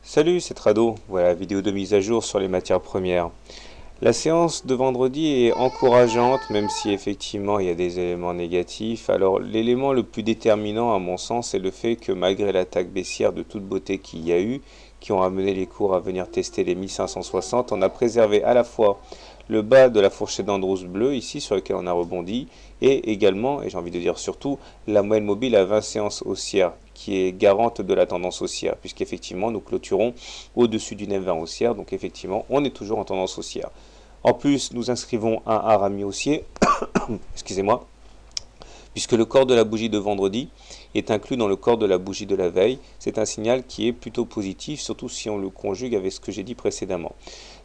Salut, c'est Trado. Voilà la vidéo de mise à jour sur les matières premières. La séance de vendredi est encourageante, même si effectivement il y a des éléments négatifs. Alors l'élément le plus déterminant à mon sens, c'est le fait que malgré l'attaque baissière de toute beauté qu'il y a eu, qui ont amené les cours à venir tester les 1560, on a préservé à la fois le bas de la fourchette d'Andrews bleue ici sur lequel on a rebondi, et également, et j'ai envie de dire surtout, la moyenne mobile à 20 séances haussières qui est garante de la tendance haussière, puisqu'effectivement nous clôturons au-dessus d'une M20 haussière, donc effectivement on est toujours en tendance haussière. En plus, nous inscrivons un harami haussier, excusez-moi, puisque le corps de la bougie de vendredi est inclus dans le corps de la bougie de la veille. C'est un signal qui est plutôt positif, surtout si on le conjugue avec ce que j'ai dit précédemment.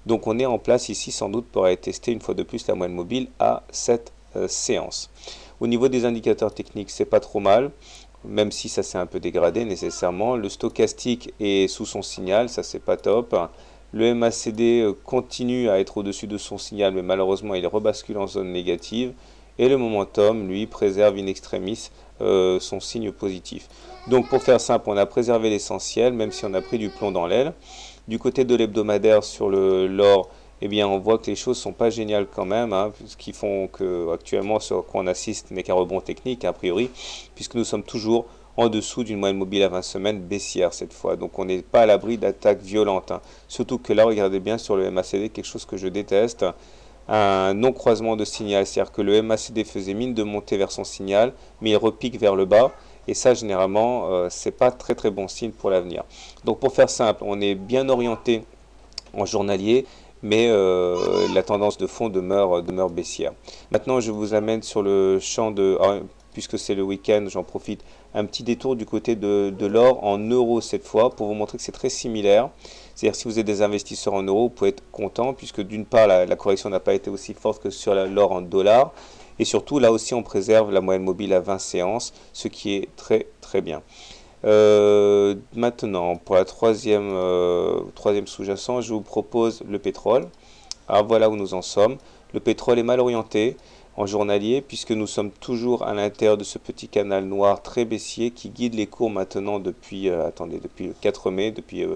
Donc on est en place ici sans doute pour aller tester une fois de plus la moyenne mobile à cette séance. Au niveau des indicateurs techniques, c'est pas trop mal, même si ça s'est un peu dégradé nécessairement. Le stochastique est sous son signal, ça c'est pas top. Le MACD continue à être au-dessus de son signal, mais malheureusement il rebascule en zone négative. Et le momentum, lui, préserve in extremis son signe positif. Donc pour faire simple, on a préservé l'essentiel, même si on a pris du plomb dans l'aile. Du côté de l'hebdomadaire sur l'or, eh bien, on voit que les choses sont pas géniales quand même, hein, ce qui font que actuellement ce à quoi on assiste n'est qu'un rebond technique a priori, puisque nous sommes toujours en dessous d'une moyenne mobile à 20 semaines baissière cette fois. Donc on n'est pas à l'abri d'attaques violentes, hein. Surtout que là, regardez bien sur le MACD, quelque chose que je déteste, un non-croisement de signal, c'est-à-dire que le MACD faisait mine de monter vers son signal, mais il repique vers le bas. Et ça, généralement, c'est pas très très bon signe pour l'avenir. Donc pour faire simple, on est bien orienté en journalier, mais la tendance de fond demeure baissière. Maintenant, je vous amène sur le champ de... puisque c'est le week-end, j'en profite, un petit détour du côté de l'or en euros cette fois, pour vous montrer que c'est très similaire. C'est-à-dire si vous êtes des investisseurs en euros, vous pouvez être content, puisque d'une part, la correction n'a pas été aussi forte que sur l'or en dollars, et surtout, là aussi, on préserve la moyenne mobile à 20 séances, ce qui est très très bien. Maintenant, pour la troisième sous-jacent, je vous propose le pétrole. Alors voilà où nous en sommes. Le pétrole est mal orienté en journalier puisque nous sommes toujours à l'intérieur de ce petit canal noir très baissier qui guide les cours maintenant depuis, depuis le 4 mai, depuis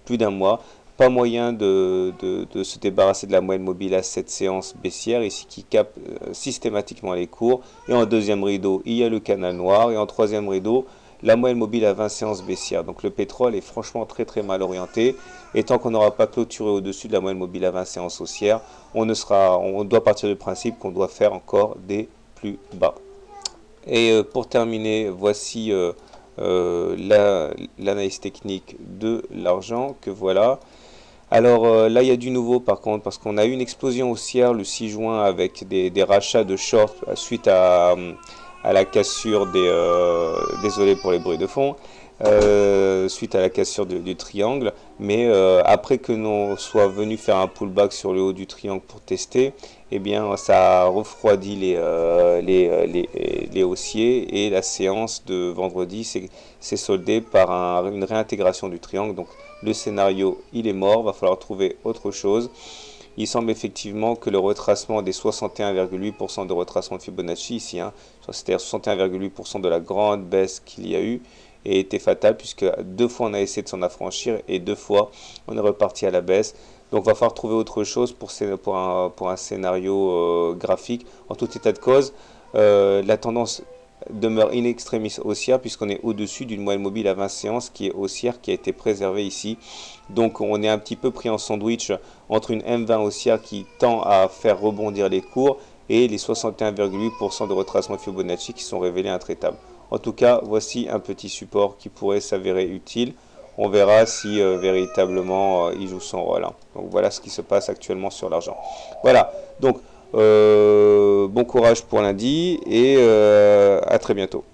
plus d'un mois. Pas moyen de se débarrasser de la moyenne mobile à cette séance baissière ici qui capte systématiquement les cours. Et en deuxième rideau, il y a le canal noir. Et en troisième rideau, la moyenne mobile à 20 séances baissières. Donc le pétrole est franchement très très mal orienté. Et tant qu'on n'aura pas clôturé au-dessus de la moyenne mobile à 20 séances haussières, on doit partir du principe qu'on doit faire encore des plus bas. Et pour terminer, voici l'analyse technique de l'argent que voilà. Alors là, il y a du nouveau par contre, parce qu'on a eu une explosion haussière le 6 juin avec des rachats de short suite à la cassure désolé pour les bruits de fond, suite à la cassure du triangle, mais après que l'on soit venu faire un pullback sur le haut du triangle pour tester, eh bien ça a refroidi les haussiers et la séance de vendredi s'est soldée par une réintégration du triangle. Donc le scénario il est mort, va falloir trouver autre chose. Il semble effectivement que le retracement des 61,8% de retracement de Fibonacci ici, hein, c'est-à-dire 61,8% de la grande baisse qu'il y a eu, ait été fatal puisque deux fois on a essayé de s'en affranchir et deux fois on est reparti à la baisse. Donc il va falloir trouver autre chose pour un scénario graphique. En tout état de cause, la tendance demeure in extremis haussière puisqu'on est au-dessus d'une moyenne mobile à 20 séances qui est haussière, qui a été préservée ici. Donc on est un petit peu pris en sandwich entre une M20 haussière qui tend à faire rebondir les cours et les 61,8% de retracement de Fibonacci qui sont révélés intraitables. En tout cas, voici un petit support qui pourrait s'avérer utile. On verra si véritablement il joue son rôle, hein. Donc voilà ce qui se passe actuellement sur l'argent. Voilà, donc bon courage pour lundi et à très bientôt.